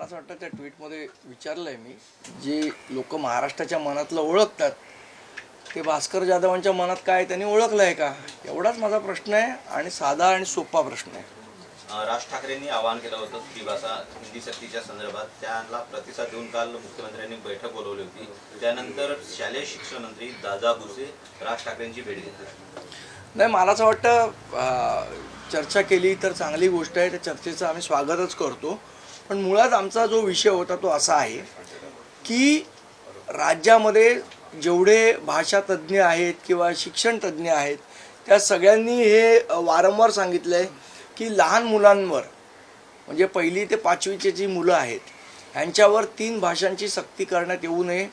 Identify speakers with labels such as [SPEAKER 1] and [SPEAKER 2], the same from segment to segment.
[SPEAKER 1] असं वाटतं त्या ट्विटमध्ये विचारलंय मी, जे लोक महाराष्ट्राच्या मनातलं ओळखतात ते भास्कर जाधवांच्या मनात काय त्यांनी ओळखलं आहे का, एवढाच माझा प्रश्न आहे आणि साधा आणि सोपा प्रश्न आहे.
[SPEAKER 2] राज ठाकरेंनी आवाहन केलं होतं हिंदी भाषा हिंदी सक्तीच्या संदर्भात, त्याला प्रतिसाद देऊन काल मुख्यमंत्र्यांनी बैठक बोलवली होती. त्यानंतर शालेय शिक्षण मंत्री दादा भुसे राज ठाकरेंची भेट घेतली.
[SPEAKER 1] नाही, मला असं वाटतं चर्चा केली तर चांगली गोष्ट आहे, त्या चर्चेचं आम्ही स्वागतच करतो. पण मुळात आमचा जो विषय होता तो असा आहे की राज्यामध्ये जेवढे भाषा तज्ज्ञ आहेत किंवा शिक्षण तज्ज्ञ आहेत त्या सगळ्यांनी हे वारंवार सांगितलं आहे की लहान मुलांवर म्हणजे 1ली ते 5वीची जी मुलं आहेत ह्यांच्यावर 3 भाषांची सक्ती करण्यात येऊ नये.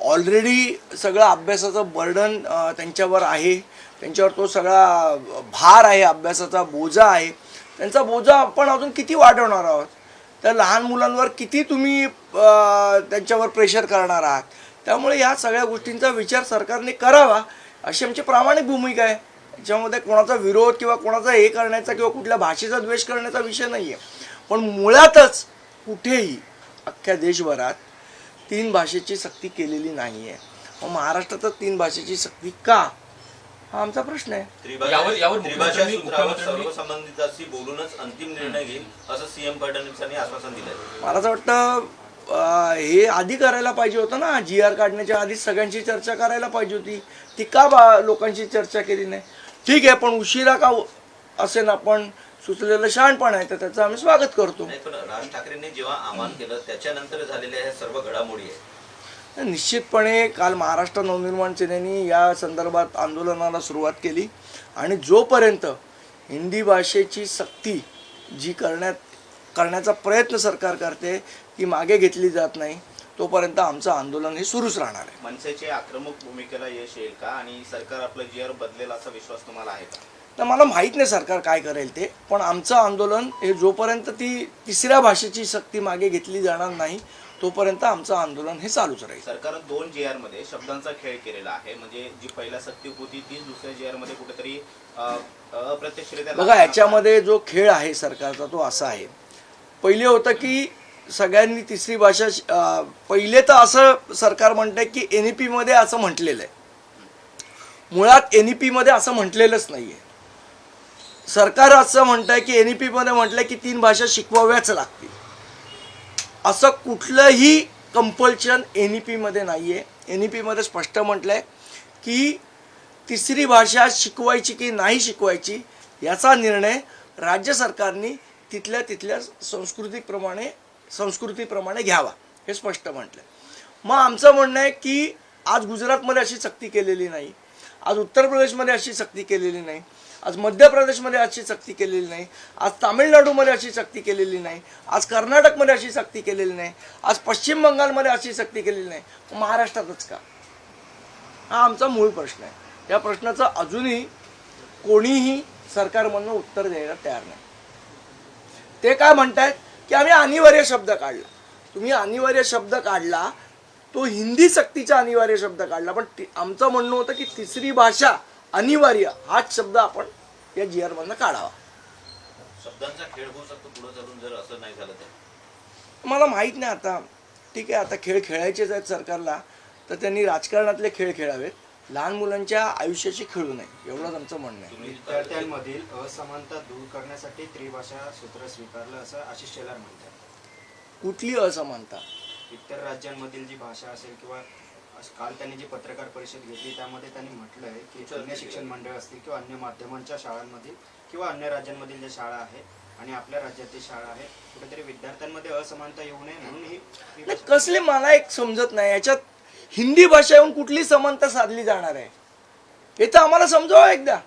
[SPEAKER 1] ऑलरेडी सगळं अभ्यासाचं बर्डन त्यांच्यावर आहे, त्यांच्यावर तो सगळा भार आहे, अभ्यासाचा बोजा आहे. त्यांचा बोजा आपण अजून किती वाढवणार आहोत, त्या लहान मुलांवर किती तुम्ही त्यांच्यावर प्रेशर करणार आहात. त्यामुळे ह्या सगळ्या गोष्टींचा विचार सरकारने करावा अशी आमची प्रामाणिक भूमिका आहे. याच्यामध्ये कोणाचा विरोध किंवा कोणाचा हे करण्याचा किंवा कुठल्या भाषेचा द्वेष करण्याचा विषय नाही आहे. पण मुळातच कुठेही अख्ख्या देशभरात 3 भाषेची सक्ती केलेली नाही आहे. मग महाराष्ट्रातच 3 भाषेची सक्ती का, हा आमचा प्रश्न आहे.
[SPEAKER 2] त्रिभाषा सूत्रावर सर्व संबंधितांशी बोलूनच अंतिम निर्णय घेईल असं सीएम फडणवीसांनी आश्वासन दिलंय.
[SPEAKER 1] मला असं वाटतं हे आधी करायला पाहिजे होतं ना, GR काढण्याच्या आधी सगळ्यांची चर्चा करायला पाहिजे होती. ती का लोकांची चर्चा केली नाही. ठीक आहे, पण उशिरा का असेल आपण सुचलेलं शहाणपण आहे तर त्याचं आम्ही स्वागत करतो.
[SPEAKER 2] पण राज ठाकरेंनी जेव्हा आवाहन केलं त्याच्यानंतर झालेल्या ह्या सर्व घडामोडी आहेत.
[SPEAKER 1] निश्चितपणे काल महाराष्ट्र नवनिर्माण सेनेने या संदर्भात आंदोलनाला सुरुवात केली आणि जोपर्यंत हिंदी भाषेची सक्ती जी करण्याचा प्रयत्न सरकार करते ती मागे घेतली जात नाही तोपर्यंत आमचं आंदोलन हे सुरूच राहणार आहे.
[SPEAKER 2] मनसेचे आक्रमक भूमिकेला यश येईल का आणि सरकार आपलं GR बदलेल असा विश्वास तुम्हाला आहे का?
[SPEAKER 1] तर मला माहीत नाही सरकार काय करेल ते, पण आमचं आंदोलन हे जोपर्यंत ती 3ऱ्या भाषेची सक्ती मागे घेतली जाणार नाही तोपर्यंत आमचं आंदोलन हे चालूच राहील.
[SPEAKER 2] सरकारनं 2 GR मध्ये शब्दांचा खेळ केलेला आहे. म्हणजे जी पहिल्या सक्ती होती ती दुसऱ्या GR मध्ये कुठेतरी अप्रत्यक्षरित्या.
[SPEAKER 1] बघा, याच्यामध्ये जो खेळ आहे सरकारचा तो असा आहे. पहिले होतं की सगळ्यांनी 3री भाषा पहिले तर असं सरकार म्हणतंय की NEP मध्ये असं म्हटलेलं आहे. मुळात NEP मध्ये असं म्हटलेलंच नाही आहे. सरकार असं म्हणतंय की NEP मध्ये म्हटलंय की 3 भाषा शिकवाव्याच लागतील. असं कुठलंही कंपल्शन NEP मध्ये नाही आहे. NEP मध्ये स्पष्ट म्हटलंय की 3री भाषा शिकवायची की नाही शिकवायची याचा निर्णय राज्य सरकारने तिथल्या संस्कृतीप्रमाणे घ्यावा हे स्पष्ट म्हटलं. मग आमचं म्हणणं आहे की आज गुजरातमध्ये अशी सक्ती केलेली नाही, आज उत्तर प्रदेशमध्ये अशी सक्ती केलेली नाही, आज मध्य प्रदेशमध्ये अशी सक्ती केलेली नाही, आज तामिळनाडूमध्ये अशी सक्ती केलेली नाही, आज कर्नाटकमध्ये अशी सक्ती केलेली नाही, आज पश्चिम बंगालमध्ये अशी सक्ती केलेली नाही, महाराष्ट्रातच का, हा आमचा मूळ प्रश्न आहे. या प्रश्नाचं अजूनही कोणीही सरकारमधनं उत्तर द्यायला तयार नाही. ते काय म्हणतायत की आम्ही अनिवार्य शब्द काढला. तुम्ही अनिवार्य शब्द काढला तो हिंदी सक्तीचा अनिवार्य शब्द काढला, पण आमचं म्हणणं होतं की 3री भाषा अनिवार्य हाच शब्द आपण या GR मधनं काढावा.
[SPEAKER 2] शब्दांचा खेळ होऊ शकतो पुढे चालून जर असं नाही झालं तर.
[SPEAKER 1] मला माहीत नाही. आता ठीक आहे, आता खेळ खेळायचेच आहेत सरकारला तर त्यांनी राजकारणातले खेळ खेळावेत, लहान मुलांच्या आयुष्याशी खेळू नये एवढंच आमचं म्हणणं आहे.
[SPEAKER 3] विद्यार्थ्यांमधील असमानता दूर करण्यासाठी त्रिभाषा सूत्र स्वीकारलं असं आशिष शेलार म्हणतात.
[SPEAKER 1] कुठली असमानता?
[SPEAKER 3] इतर राज्यांमधील जी भाषा असेल किंवा काल त्यांनी जी पत्रकार परिषद घेतली त्यामध्ये त्यांनी म्हटलं आहे की अन्य शिक्षण मंडळ असतील किंवा अन्य माध्यमांच्या शाळांमधील किंवा अन्य राज्यांमधील ज्या शाळा आहेत आणि आपल्या राज्यातील शाळा आहेत कुठेतरी विद्यार्थ्यांमध्ये असमानता येऊ नये म्हणून ही
[SPEAKER 1] कसले मला एक समजत नाही. याच्यात हिंदी भाषा येऊन कुठली समानता साधली जाणार आहे हे तर आम्हाला समजावं एकदा.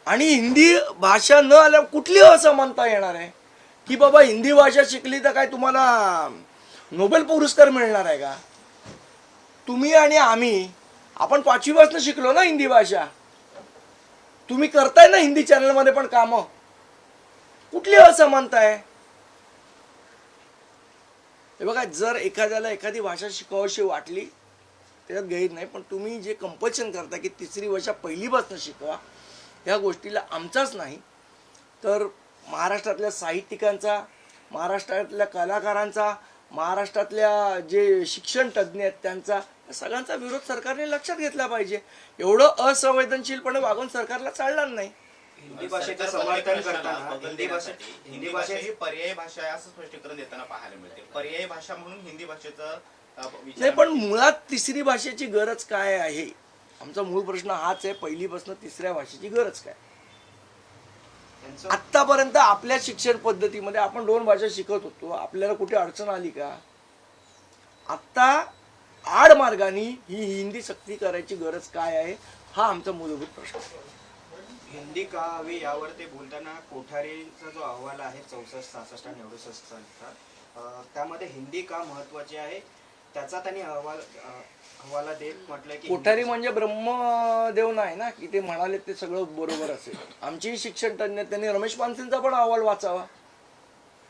[SPEAKER 1] आणि हिंदी भाषा न आल्यावर कुठली असमानता येणार आहे की बाबा हिंदी भाषा शिकली तर काय तुम्हाला नोबेल पुरस्कार मिळणार आहे का? तुम्ही आणि आपण 5वीपासून शिकलो ना हिंदी भाषा. तुम्ही करताय ना हिंदी चॅनलमध्ये पण कामं. कुठली असमानता आहे? हे बघा, जर एखाद्याला एखादी भाषा शिकावीशी वाटली त्याच्यात गैर नाही, पण तुम्ही जे कंपल्शन करता की 3री भाषा पहिलीपासून शिकवा, ह्या गोष्टीला आमचाच नाही तर महाराष्ट्रातल्या साहित्यिकांचा महाराष्ट्रातल्या कलाकारांचा, महाराष्ट्रातल्या जे शिक्षण तज्ज्ञ आहेत त्यांचा, सगळ्यांचा विरोध सरकारने लक्षात घेतला पाहिजे. एवढं असंवेदनशीलपणे वागून सरकारला चालणार नाही.
[SPEAKER 3] हिंदी भाषेचं समर्थन करताना हिंदी
[SPEAKER 4] भाषा ही पर्यायी भाषा आहे असं स्पष्टीकरण देताना पाहायला मिळते. पर्यायी भाषा म्हणून हिंदी भाषेचा
[SPEAKER 1] नाही, पण मुळात तिसरी भाषेची गरज काय आहे? आमचा मूळ प्रश्न हाच आहे, पहिलीपासून तिसऱ्या भाषेची गरज काय?
[SPEAKER 3] त्यांचं
[SPEAKER 1] आत्तापर्यंत आपल्या शिक्षण पद्धतीमध्ये आपण 2 भाषा शिकत होतो, आपल्याला कुठे अडचण आली का? आत्ता आडमार्गाने ही हिंदी सक्ती करायची गरज काय आहे, हा आमचा मूलभूत प्रश्न आहे.
[SPEAKER 3] हिंदी का हवी यावर ते बोलताना कोठारीचा जो अहवाल आहे 64, 66 आणि 68 सालचा, त्यामध्ये हिंदी का महत्वाची आहे त्याचा त्यांनी अहवाला देत म्हटलंय की
[SPEAKER 1] कोठारी म्हणजे ब्रह्मदेव नाही ना की ते म्हणाले ते सगळं बरोबर असेल. आमची शिक्षण तज्ञ त्यांनी रमेश पानसेंचा पण अहवाल वाचावा,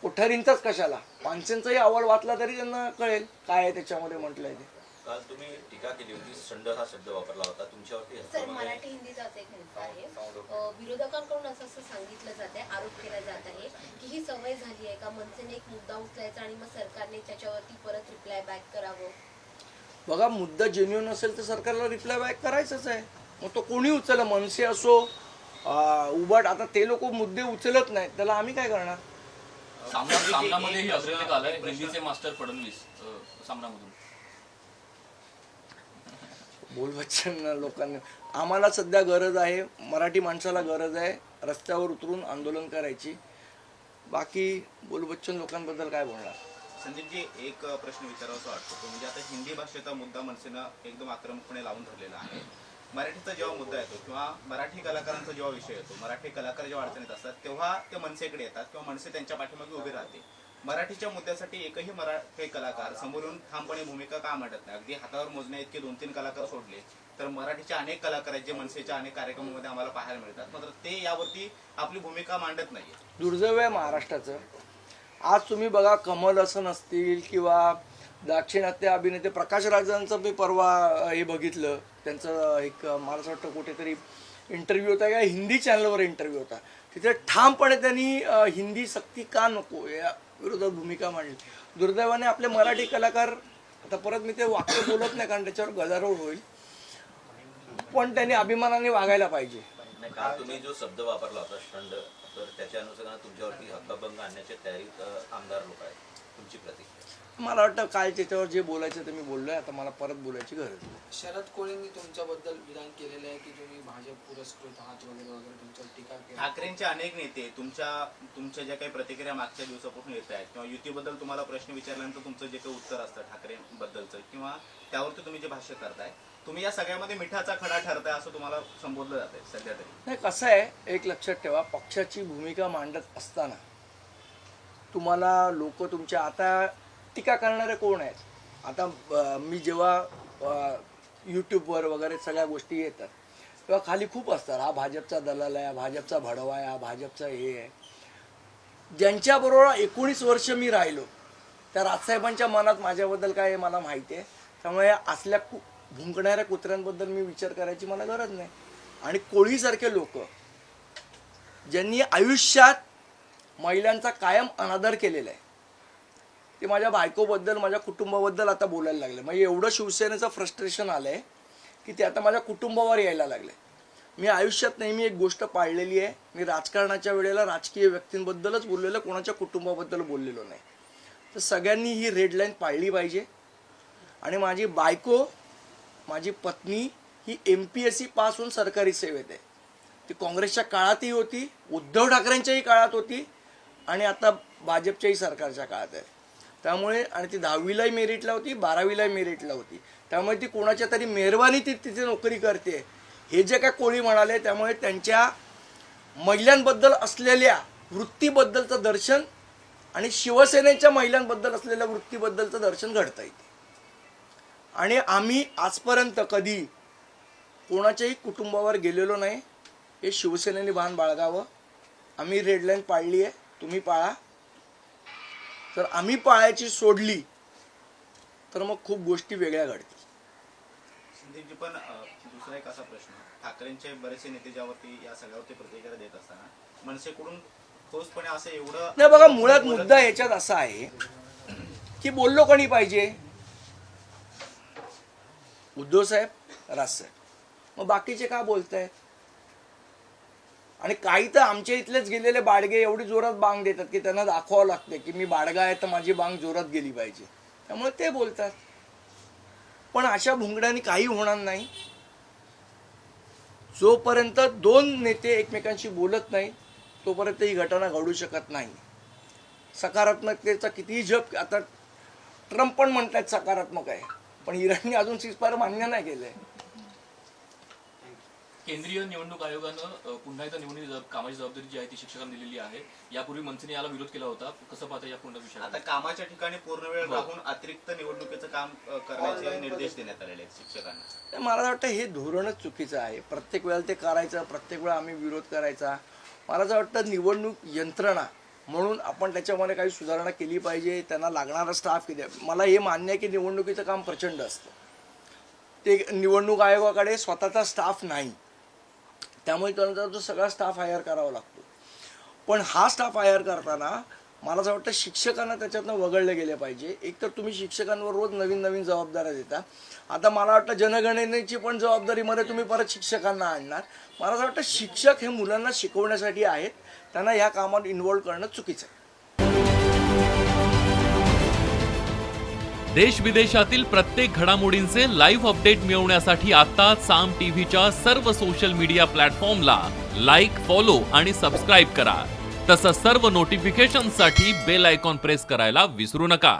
[SPEAKER 1] कोठारींचाच कशाला. पानसेंचाही अहवाल वाचला तरी त्यांना कळेल काय आहे त्याच्यामध्ये म्हटलंय ते.
[SPEAKER 2] काल तुम्ही टीका केली होती, संड हा शब्द वापरला होता तुमच्यावरती.
[SPEAKER 5] सर, मराठी हिंदीचा एक मुद्दा आहे. विरोधकांकडून असं सांगितलं जात आहे, आरोप केला जात आहे की ही सवय झाली आहे का मनसेने एक मुद्दा उचलायचा आणि मग सरकारने त्याच्यावरती परत रिप्लाय बॅक करावं.
[SPEAKER 1] बघा, मुद्दा जेन्युइन असेल तर सरकारला रिप्लाय बॅक करायचंच आहे. मग तो कोणी उचललं, मनसे असो उबाट, आता ते लोक मुद्दे उचलत नाहीत, त्याला आम्ही काय करणार?
[SPEAKER 6] सामनामध्ये ही अग्रलेख आलाय, हिंदीचे मास्टर फडणवीस सामनामधून.
[SPEAKER 1] बोलबच्चन लोकांनी, आम्हाला सध्या गरज आहे, मराठी माणसाला गरज आहे रस्त्यावर उतरून आंदोलन करायची. बाकी बोलबच्चन लोकांबद्दल काय बोलणार?
[SPEAKER 4] संदीपजी, एक प्रश्न विचारावासा वाटतो तो म्हणजे आता हिंदी भाषेचा मुद्दा मनसेनं एकदम आक्रमकपणे लावून धरलेला आहे. मराठीचा जेव्हा मुद्दा येतो किंवा मराठी कलाकारांचा जेव्हा विषय येतो, मराठी कलाकार जेव्हा अडचणीत असतात तेव्हा ते मनसेकडे येतात किंवा मनसे त्यांच्या पाठीमागे उभे राहते. मराठीच्या मुद्द्यासाठी एकही मराठी कलाकार समोरून ठामपणे भूमिका का मांडत नाही? अगदी हातावर मोजण्या इतके 2-3 कलाकार सोडले तर मराठीचे अनेक कलाकार आहेत जे मनसेच्या अनेक कार्यक्रमामध्ये आम्हाला पाहायला मिळतात, मात्र ते यावरती आपली भूमिका मांडत नाहीये.
[SPEAKER 1] दुर्दैव आहे महाराष्ट्राचं. आज तुम्ही बघा, कमल हसन असतील किंवा दाक्षिणात्य अभिनेते प्रकाश राजांचं मी परवा हे बघितलं, त्यांचं एक मला असं वाटतं कुठेतरी इंटरव्ह्यू होता का हिंदी चॅनलवर इंटरव्ह्यू होता, तिथे ठामपणे त्यांनी हिंदी सक्ती का नको या विरोधात भूमिका मांडली. दुर्दैवाने आपले मराठी कलाकार, आता परत मी ते वाक्य बोलत नाही कारण त्याच्यावर गदारोळ होईल, पण त्यांनी अभिमानाने वागायला पाहिजे.
[SPEAKER 2] नाही, काल तुम्ही जो शब्द वापरला होता शंड, तर त्याच्या अनुषंगाने तुमच्यावरती हक्कभंग आणण्याच्या तयारीत आमदार लोक आहेत. तुमची प्रतिक्रिया?
[SPEAKER 1] मला वाटतं काल त्याच्यावर जे बोलायचं ते मी बोललोय, आता मला परत बोलायची गरज नाही.
[SPEAKER 7] शरद कोळेंनी तुमच्याबद्दल विधान केलेले आहे की तुम्ही भाजप पुरस्कृत आहात वगैरे वगैरे, तुमच्यावर टीका केली.
[SPEAKER 4] ठाकरेंचे अनेक नेते तुमच्या ज्या काही प्रतिक्रिया मागच्या दिवसापासून येत आहेत किंवा युतीबद्दल तुम्हाला प्रश्न विचारल्यानंतर तुमचं जे काही उत्तर असतं ठाकरेंबद्दलचं किंवा त्यावरती तुम्ही जे भाष्य करताय, तुम्ही या सगळ्यामध्ये मिठाचा खडा ठरताय असं तुम्हाला संबोधलं जात आहे सध्या तरी.
[SPEAKER 1] नाही, कसं आहे, एक लक्षात ठेवा, पक्षाची भूमिका मांडत असताना तुम्हाला लोक तुमच्या, आता टीका करणारे कोण आहेत? आता मी जेव्हा यूट्यूबवर वगैरे सगळ्या गोष्टी येतात तेव्हा खाली खूप असतात, हा भाजपचा दलाल आहे, हा भाजपचा भडवा आहे, हा भाजपचा हे आहे. ज्यांच्याबरोबर 19 वर्ष मी राहिलो त्या राजसाहेबांच्या मनात माझ्याबद्दल काय आहे मला माहिती आहे. त्यामुळे असल्या भुंकणाऱ्या कुत्र्यांबद्दल मी विचार करायची मला गरज नाही. आणि कोळीसारखे लोक ज्यांनी आयुष्यात महिलांचा कायम अनादर केलेला आहे, ते माझ्या बायकोबद्दल, माझ्या कुटुंबाबद्दल आता बोलायला लागले. म्हणजे एवढं शिवसेनेचं फ्रस्ट्रेशन आलं आहे की ते आता माझ्या कुटुंबावर यायला लागले. मी आयुष्यात नेहमी एक गोष्ट पाळलेली आहे, मी राजकारणाच्या वेळेला राजकीय व्यक्तींबद्दलच बोललेलं, कोणाच्या कुटुंबाबद्दल बोललेलो नाही. तर सगळ्यांनी ही रेड लाईन पाळली पाहिजे. आणि माझी बायको, माझी पत्नी ही MPSC पास होऊन सरकारी सेवेत आहे. ती काँग्रेसच्या काळातही होती, उद्धव ठाकरेंच्याही काळात होती आणि आता भाजपच्याही सरकारच्या काळात आहे. त्यामुळे, आणि ती 10वीलाही मेरिटला होती, 12वीलाही मेरिटला होती. त्यामुळे ती कोणाच्या तरी मेहरबानी ती तिथे नोकरी करते, हे जे काय कोळी म्हणाले. त्यामुळे त्यांच्या महिलांबद्दल असलेल्या वृत्तीबद्दलचं दर्शन आणि शिवसेनेच्या महिलांबद्दल असलेल्या वृत्तीबद्दलचं दर्शन घडतं इथे. आणि आम्ही आजपर्यंत कधी कोणाच्याही कुटुंबावर गेलेलो नाही, हे शिवसेनेने भान बाळगावं. आम्ही रेड लाईन पाळली आहे, तुम्ही पाळा. तर आम्ही पाळायची सोडली तर मग खूप गोष्टी वेगळ्या घडतील.
[SPEAKER 4] संदीपजी, पण दुसरा एक असा प्रश्न, ठाकरेंचे बरेचसे नेते ज्यावरती या सगळ्यावरती प्रतिक्रिया देत असताना मनसेकडून ठोसपणे असं एवढं
[SPEAKER 1] नाही बघा, मुळात मुद्दा याच्यात असा आहे की बोललो कोणी पाहिजे, उद्धव साहेब, राजसाहेब, मग बाकीचे का बोलतायत? आणि काही तर आमच्या इथलेच गेलेले बाडगे एवढी जोरात बांग देतात की त्यांना दाखवावं लागते की मी बाडगा आहे तर माझी बांग जोरात गेली पाहिजे, त्यामुळे ते बोलतात. पण अशा भुंगड्याने काही होणार नाही. जोपर्यंत दोन नेते एकमेकांशी बोलत नाही तोपर्यंत ही घटना घडू शकत नाही. सकारात्मकतेचा कितीही जप, आता ट्रम्प पण म्हणतात सकारात्मक आहे, पण इराणने अजून सीजफायर मान्य नाही केलंय.
[SPEAKER 6] केंद्रीय निवडणूक आयोगानं पुन्हा एकदा निवडणूक कामाची जबाबदारी जी आहे ती शिक्षकांना दिलेली आहे. यापूर्वी मनसेने याला विरोध केला होता. कसं पाहता या पूर्ण विषयात?
[SPEAKER 4] आता कामाच्या ठिकाणी पूर्ण वेळ राहून अतिरिक्त निवडणुकीचं काम करण्याचे निर्देश देण्यात आलेले आहेत शिक्षकांना.
[SPEAKER 1] तर मला वाटतं हे धोरणच चुकीचं आहे. प्रत्येक वेळेला ते करायचं, प्रत्येक वेळा आम्ही विरोध करायचा. मला असं वाटतं निवडणूक यंत्रणा म्हणून आपण त्याच्यामध्ये काही सुधारणा केली पाहिजे. त्यांना लागणारा स्टाफ किती आहे. मला हे मान्य आहे की निवडणुकीचं काम प्रचंड असतं, ते निवडणूक आयोगाकडे स्वतःचा स्टाफ नाही, त्यामुळे त्यांचा तो सगळा स्टाफ हायर करावा लागतो. पण हा स्टाफ हायर करताना मला असं वाटतं शिक्षकांना त्याच्यातनं वगळले गेले पाहिजे. एक तर तुम्ही शिक्षकांवर रोज नवीन नवीन जबाबदाऱ्या देता. आता मला वाटतं जनगणनेची पण जबाबदारीमध्ये तुम्ही परत शिक्षकांना आणणार. मला असं वाटतं शिक्षक हे मुलांना शिकवण्यासाठी आहेत, त्यांना ह्या कामात इन्व्हॉल्व करणं चुकीचं आहे.
[SPEAKER 8] देश विदेशातील प्रत्येक घडामोडींचे लाईव्ह अपडेट मिळवण्यासाठी आता साम टीव्हीच्या सर्व सोशल मीडिया प्लॅटफॉर्मला लाईक, फॉलो आणि सबस्क्राईब करा. तसंच सर्व नोटिफिकेशनसाठी बेल आयकॉन प्रेस करायला विसरू नका.